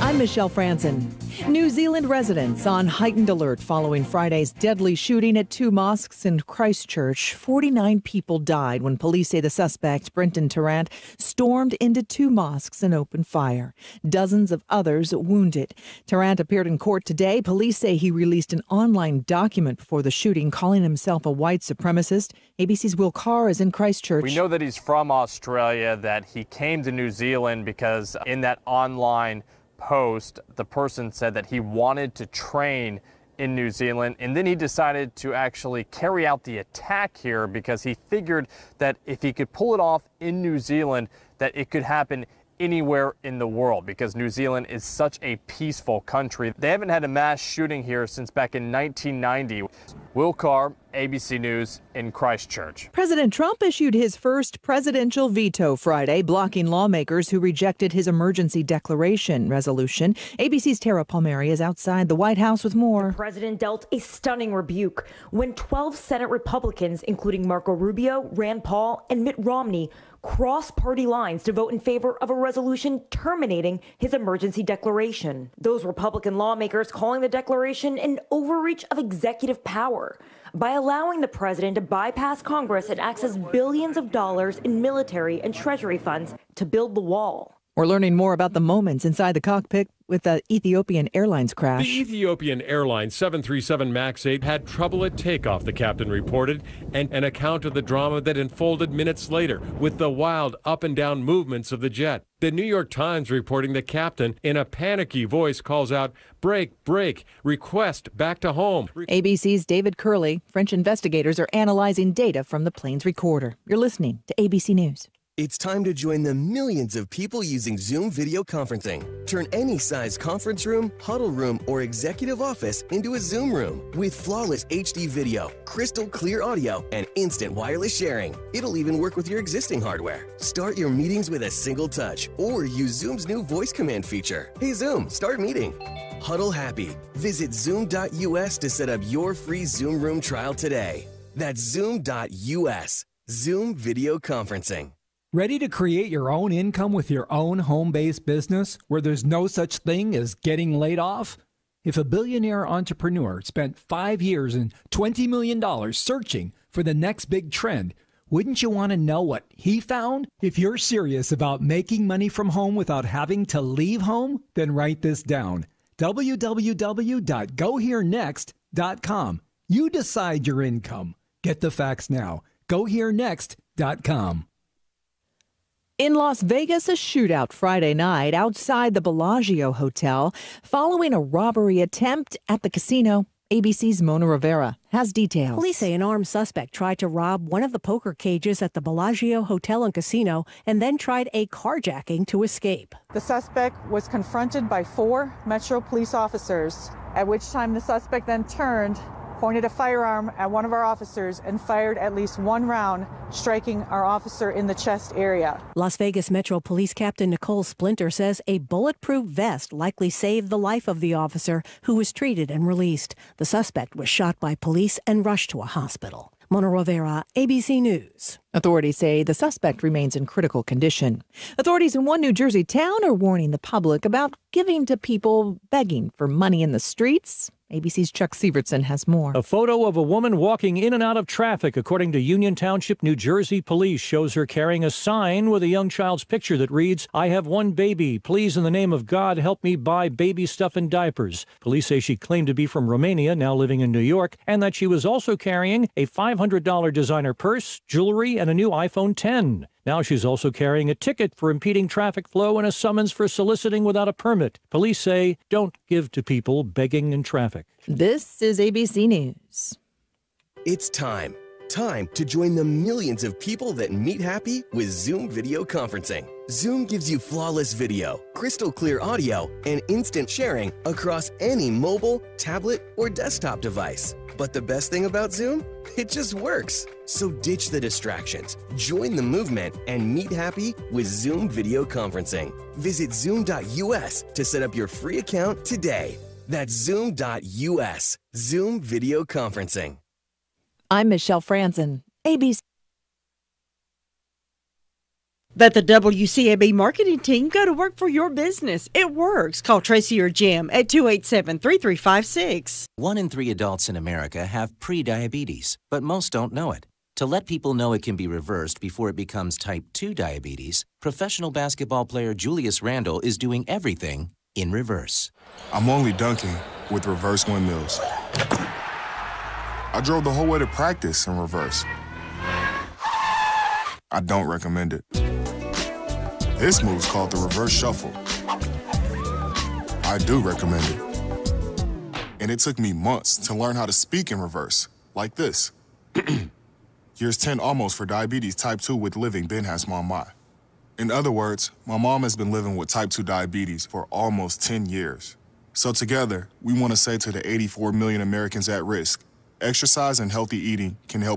I'm Michelle Franzen. New Zealand residents on heightened alert following Friday's deadly shooting at two mosques in Christchurch. 49 people died when police say the suspect, Brenton Tarrant, stormed into two mosques and opened fire. Dozens of others wounded. Tarrant appeared in court today. Police say he released an online document before the shooting, calling himself a white supremacist. ABC's Will Carr is in Christchurch. We know that he's from Australia, that he came to New Zealand because in that online post, the person said that he wanted to train in New Zealand, and then he decided to actually carry out the attack here because he figured that if he could pull it off in New Zealand, that it could happen anywhere in the world because New Zealand is such a peaceful country. They haven't had a mass shooting here since back in 1990. Will Carr, ABC News in Christchurch. President Trump issued his first presidential veto Friday, blocking lawmakers who rejected his emergency declaration resolution. ABC's Tara Palmieri is outside the White House with more. The president dealt a stunning rebuke when 12 Senate Republicans, including Marco Rubio, Rand Paul, and Mitt Romney, crossed party lines to vote in favor of a resolution terminating his emergency declaration. Those Republican lawmakers calling the declaration an overreach of executive power by allowing the president to bypass Congress and access billions of dollars in military and treasury funds to build the wall. We're learning more about the moments inside the cockpit with the Ethiopian Airlines crash. The Ethiopian Airlines 737 MAX 8 had trouble at takeoff, the captain reported, and an account of the drama that unfolded minutes later with the wild up and down movements of the jet. The New York Times reporting the captain, in a panicky voice, calls out, "Break, break, request back to home." ABC's David Curley. French investigators are analyzing data from the plane's recorder. You're listening to ABC News. It's time to join the millions of people using Zoom video conferencing. Turn any size conference room, huddle room, or executive office into a Zoom room with flawless HD video, crystal clear audio, and instant wireless sharing. It'll even work with your existing hardware. Start your meetings with a single touch or use Zoom's new voice command feature. Hey Zoom, start meeting. Huddle happy. Visit zoom.us to set up your free Zoom room trial today. That's zoom.us. Zoom video conferencing. Ready to create your own income with your own home-based business where there's no such thing as getting laid off? If a billionaire entrepreneur spent 5 years and $20 million searching for the next big trend, wouldn't you want to know what he found? If you're serious about making money from home without having to leave home, then write this down. www.goherenext.com. You decide your income. Get the facts now. GoHereNext.com. In Las Vegas, a shootout Friday night outside the Bellagio Hotel following a robbery attempt at the casino. ABC's Mona Rivera has details. Police say an armed suspect tried to rob one of the poker cages at the Bellagio Hotel and Casino and then tried a carjacking to escape. The suspect was confronted by 4 Metro police officers, at which time the suspect then turned, pointed a firearm at one of our officers, and fired at least 1 round, striking our officer in the chest area. Las Vegas Metro Police Captain Nicole Splinter says a bulletproof vest likely saved the life of the officer, who was treated and released. The suspect was shot by police and rushed to a hospital. Mona Rivera, ABC News. Authorities say the suspect remains in critical condition. Authorities in one New Jersey town are warning the public about giving to people begging for money in the streets. ABC's Chuck Sievertson has more. A photo of a woman walking in and out of traffic, according to Union Township, New Jersey police, shows her carrying a sign with a young child's picture that reads, "I have one baby. Please, in the name of God, help me buy baby stuff and diapers." Police say she claimed to be from Romania, now living in New York, and that she was also carrying a $500 designer purse, jewelry, and a new iPhone 10. Now she's also carrying a ticket for impeding traffic flow and a summons for soliciting without a permit. Police say don't give to people begging in traffic. This is ABC News. It's time. Time to join the millions of people that meet happy with Zoom video conferencing. Zoom gives you flawless video, crystal clear audio, and instant sharing across any mobile, tablet, or desktop device. But the best thing about Zoom? It just works. So ditch the distractions, join the movement, and meet happy with Zoom video conferencing. Visit zoom.us to set up your free account today. That's zoom.us. Zoom video conferencing. I'm Michelle Franzen, ABC. Let the WCAB marketing team go to work for your business. It works. Call Tracy or Jim at 287-3356. 1 in 3 adults in America have prediabetes, but most don't know it. To let people know it can be reversed before it becomes type 2 diabetes, professional basketball player Julius Randle is doing everything in reverse. I'm only dunking with reverse windmills. I drove the whole way to practice in reverse. I don't recommend it. This move's called the reverse shuffle. I do recommend it. And it took me months to learn how to speak in reverse, like this. Years 10 almost for diabetes type 2 with living Ben has mom my. In other words, my mom has been living with type 2 diabetes for almost 10 years. So together, we want to say to the 84 million Americans at risk, exercise and healthy eating can help